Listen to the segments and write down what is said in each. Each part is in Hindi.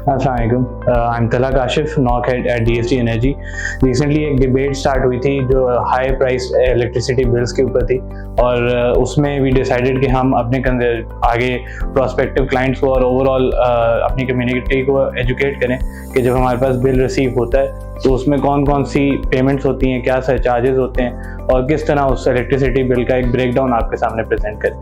अस्सलाम वालेकुम, आई एम तलक आशिफ, नॉक head at DST energy. Recently एक डिबेट स्टार्ट हुई थी जो हाई प्राइस इलेक्ट्रिसिटी बिल्स के ऊपर थी, और उसमें वी डिसाइडेड कि हम अपने आगे प्रोस्पेक्टिव क्लाइंट्स को और ओवरऑल अपनी कम्युनिटी को एजुकेट करें कि जब हमारे पास बिल रिसीव होता है तो उसमें कौन कौन सी पेमेंट्स होती हैं, क्या सरचार्जेस होते हैं और किस तरह उस इलेक्ट्रिसिटी बिल का एक ब्रेकडाउन आपके सामने प्रेजेंट करें।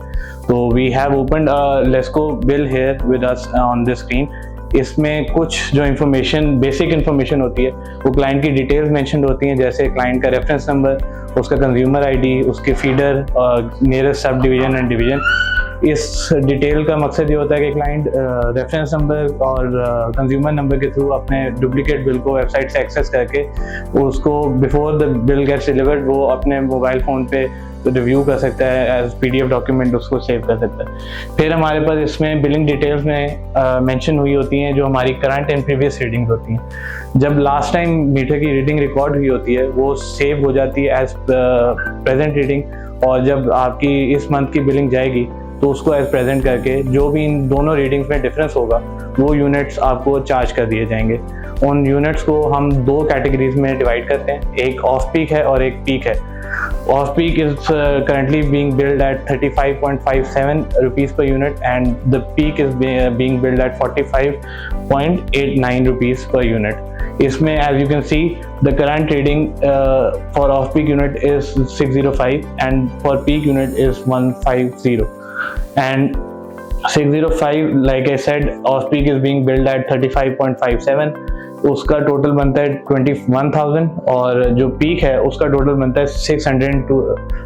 तो we have opened LESCO bill here with us on the screen. इसमें कुछ जो इन्फॉर्मेशन, बेसिक इन्फॉर्मेशन होती है वो क्लाइंट की डिटेल्स मेंशन होती हैं, जैसे क्लाइंट का रेफरेंस नंबर, उसका कंज्यूमर आईडी, उसके feeder, nearest sub division and division. इस डिटेल का मकसद ये होता है कि क्लाइंट रेफरेंस नंबर और कंज्यूमर नंबर के थ्रू अपने डुप्लीकेट बिल को वेबसाइट से एक्सेस करके उसको before the Bill Gates delivered वो अपने मोबाइल फ़ोन पे रिव्यू कर सकता है, एज PDF डॉक्यूमेंट उसको सेव कर सकता है। फिर हमारे पास इसमें बिलिंग डिटेल्स में मेंशन हुई होती हैं जो हमारी करंट एंड प्रीवियस रीडिंग्स होती हैं। जब लास्ट टाइम मीटर की रीडिंग रिकॉर्ड हुई होती है वो सेव हो जाती है एज प्रेजेंट रीडिंग, और जब आपकी इस मंथ की बिलिंग जाएगी तो उसको एज प्रेजेंट करके जो भी इन दोनों रीडिंग्स में डिफरेंस होगा वो यूनिट्स आपको चार्ज कर दिए जाएंगे। उन यूनिट्स को हम दो कैटेगरीज में डिवाइड करते हैं, एक ऑफ पीक है और एक पीक है। Off peak is currently being billed at 35.57 rupees per unit, and the peak is being billed at 45.89 rupees per unit. इसमें as you can see the current reading for off peak unit is 605 and for peak unit is 150, and 605 like I said off peak is being billed at 35.57, उसका टोटल बनता है 21,000, और जो पीक है उसका टोटल बनता है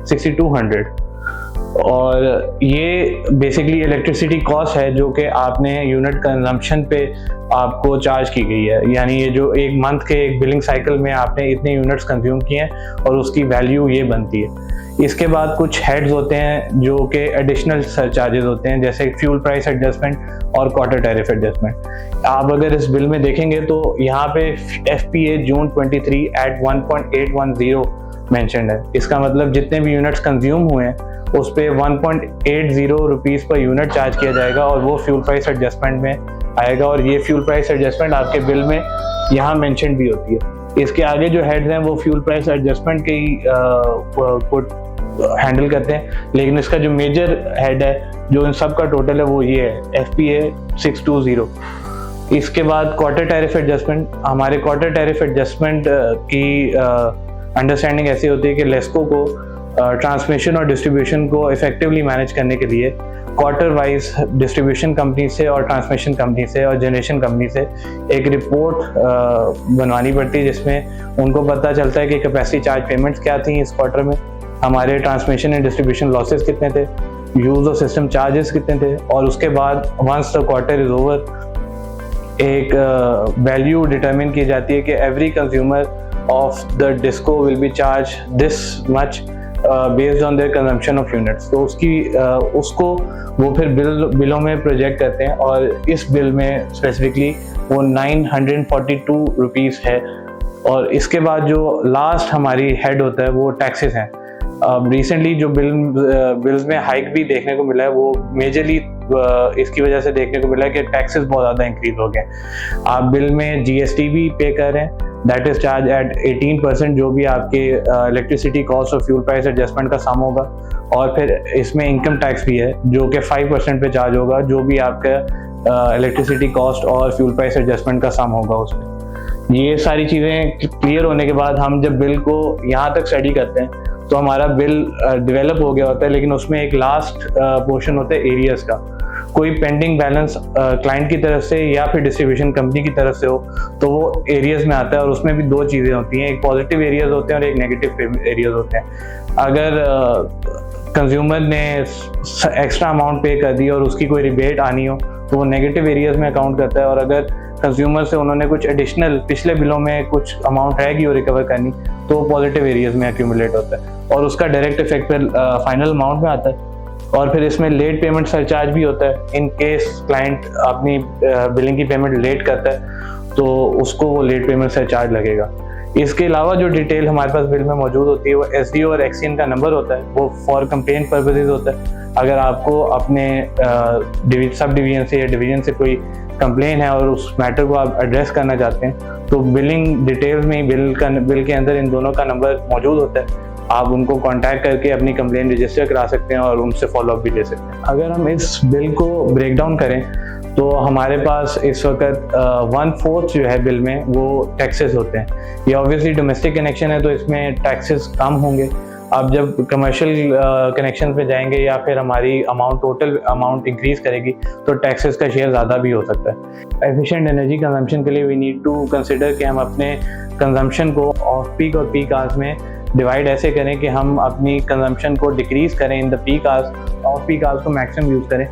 6200। और ये बेसिकली इलेक्ट्रिसिटी कॉस्ट है जो कि आपने यूनिट कंजम्पशन पे आपको चार्ज की गई है, यानी ये जो एक मंथ के एक बिलिंग साइकिल में आपने इतने यूनिट्स कंज्यूम किए हैं और उसकी वैल्यू ये बनती है। इसके बाद कुछ हेड्स होते हैं जो कि एडिशनल सरचार्जेस होते हैं, जैसे फ्यूल प्राइस एडजस्टमेंट और क्वार्टर टैरिफ एडजस्टमेंट। आप अगर इस बिल में देखेंगे तो यहाँ पे FPA जून 23 एट 1.810 मेंशन्ड है। इसका मतलब जितने भी यूनिट्स कंज्यूम हुए हैं उस पे 1.80 रुपीज़ पर यूनिट चार्ज किया जाएगा और वो फ्यूल प्राइस एडजस्टमेंट में आएगा, और ये फ्यूल प्राइस एडजस्टमेंट आपके बिल में यहाँ मेंशन भी होती है। इसके आगे जो हेड्स हैं वो फ्यूल प्राइस एडजस्टमेंट के ही को हैंडल करते हैं, लेकिन इसका जो मेजर हेड है जो इन सब का टोटल है वो ये है FPA 620। इसके बाद क्वार्टर टैरिफ एडजस्टमेंट। हमारे क्वार्टर टैरिफ एडजस्टमेंट की अंडरस्टैंडिंग ऐसी होती है कि लेस्को को ट्रांसमिशन और डिस्ट्रीब्यूशन को इफेक्टिवली मैनेज करने के लिए क्वार्टर वाइज डिस्ट्रीब्यूशन कंपनी से और ट्रांसमिशन कंपनी से और जनरेशन कंपनी से एक रिपोर्ट बनवानी पड़ती है, जिसमें उनको पता चलता है कि कैपेसिटी चार्ज पेमेंट्स क्या थी इस क्वार्टर में, हमारे ट्रांसमिशन एंड डिस्ट्रीब्यूशन लॉसेस कितने थे, यूज ऑफ सिस्टम चार्जेस कितने थे, और उसके बाद once the quarter is over एक वैल्यू डिटरमिन की जाती है कि every consumer of the DISCO will be charge this much based on their consumption of units. तो उसको वो फिर बिलों में प्रोजेक्ट करते हैं, और इस बिल में स्पेसिफिकली वो 942 रुपीज़ है। और इसके बाद जो लास्ट हमारी हेड होता है वो टैक्सेस हैं। रिसेंटली जो बिल्स में हाइक भी देखने को मिला है वो मेजरली इसकी वजह से देखने को मिला है कि टैक्सेस बहुत ज़्यादा इंक्रीज हो गए। आप बिल में GST भी पे कर रहे हैं, दैट इज चार्ज एट 18%, जो भी आपके इलेक्ट्रिसिटी कॉस्ट और फ्यूल प्राइस एडजस्टमेंट का सम होगा, और फिर इसमें इनकम टैक्स भी है जो कि 5% पे चार्ज होगा, जो भी आपका इलेक्ट्रिसिटी कॉस्ट और फ्यूल प्राइस एडजस्टमेंट का सम होगा उसमें। ये सारी चीज़ें क्लियर होने के बाद हम जब बिल को यहाँ तक स्टडी करते हैं तो हमारा बिल डेवलप हो गया होता है, लेकिन उसमें एक लास्ट पोर्शन होता है एरियाज़ का। कोई पेंडिंग बैलेंस क्लाइंट की तरफ से या फिर डिस्ट्रीब्यूशन कंपनी की तरफ से हो तो वो एरियाज़ में आता है, और उसमें भी दो चीज़ें होती हैं, एक पॉजिटिव एरियाज़ होते हैं और एक नेगेटिव एरियाज़ होते हैं। अगर कंज्यूमर ने एक्स्ट्रा अमाउंट पे कर दी और उसकी कोई रिबेट आनी हो तो वो नेगेटिव एरियाज़ में अकाउंट करता है, और अगर कंज्यूमर से उन्होंने कुछ एडिशनल पिछले बिलों में कुछ अमाउंट रहेगी और रिकवर करनी तो वो पॉजिटिव एरियाज़ में एक्यूमुलेट होता है, और उसका डायरेक्ट इफेक्ट फिर फाइनल अमाउंट में आता है। और फिर इसमें लेट पेमेंट सरचार्ज भी होता है। इन केस क्लाइंट अपनी बिलिंग की पेमेंट लेट करता है तो उसको वो लेट पेमेंट सरचार्ज लगेगा। इसके अलावा जो डिटेल हमारे पास बिल में मौजूद होती है वो SDO और XCN का नंबर होता है, वो फॉर कंप्लेंट पर्पसेस होता है। अगर आपको अपने सब डिवीजन से या डिवीजन से कोई कंप्लेन है और उस मैटर को आप एड्रेस करना चाहते हैं तो बिलिंग डिटेल्स में ही बिल के अंदर इन दोनों का नंबर मौजूद होता है। आप उनको कांटेक्ट करके अपनी कंप्लेन रजिस्टर करा सकते हैं और उनसे फॉलोअप भी ले सकते हैं। अगर हम इस बिल को ब्रेक डाउन करें तो हमारे पास इस वक्त 1/4 जो है बिल में वो टैक्सेस होते हैं। ये ऑब्वियसली डोमेस्टिक कनेक्शन है तो इसमें टैक्सेस कम होंगे। आप जब कमर्शियल कनेक्शन पे जाएंगे या फिर हमारी टोटल अमाउंट इंक्रीज करेगी तो टैक्सेस का शेयर ज़्यादा भी हो सकता है। एफिशिएंट एनर्जी कंजम्पशन के लिए वी नीड टू कंसिडर कि हम अपने कंजम्पशन को ऑफ पीक और पीक आवर्स में डिवाइड ऐसे करें कि हम अपनी कंजम्पशन को डिक्रीज करें in the peak hours, off peak hours को मैक्सिमम यूज़ करें,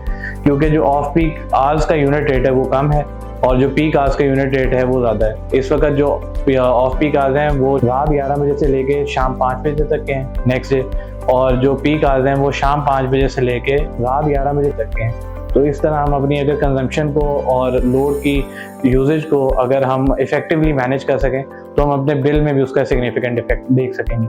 क्योंकि जो ऑफ पीक आवर्स का यूनिट रेट है वो कम है और जो पीक आवर्स का यूनिट रेट है वो ज़्यादा है। इस वक्त जो ऑफ पीक आवर्स हैं वो रात 11 बजे से लेके शाम 5 बजे तक के हैं नेक्स्ट डे, और जो पीक आवर्स हैं वो शाम 5 बजे से लेके रात 11 बजे तक के हैं। तो इस तरह हम अपनी अगर कंजम्पशन को और लोड की यूजेज को अगर हम इफेक्टिवली मैनेज कर सकें तो हम अपने बिल में भी उसका सिग्निफिकेंट इफेक्ट देख सकेंगे।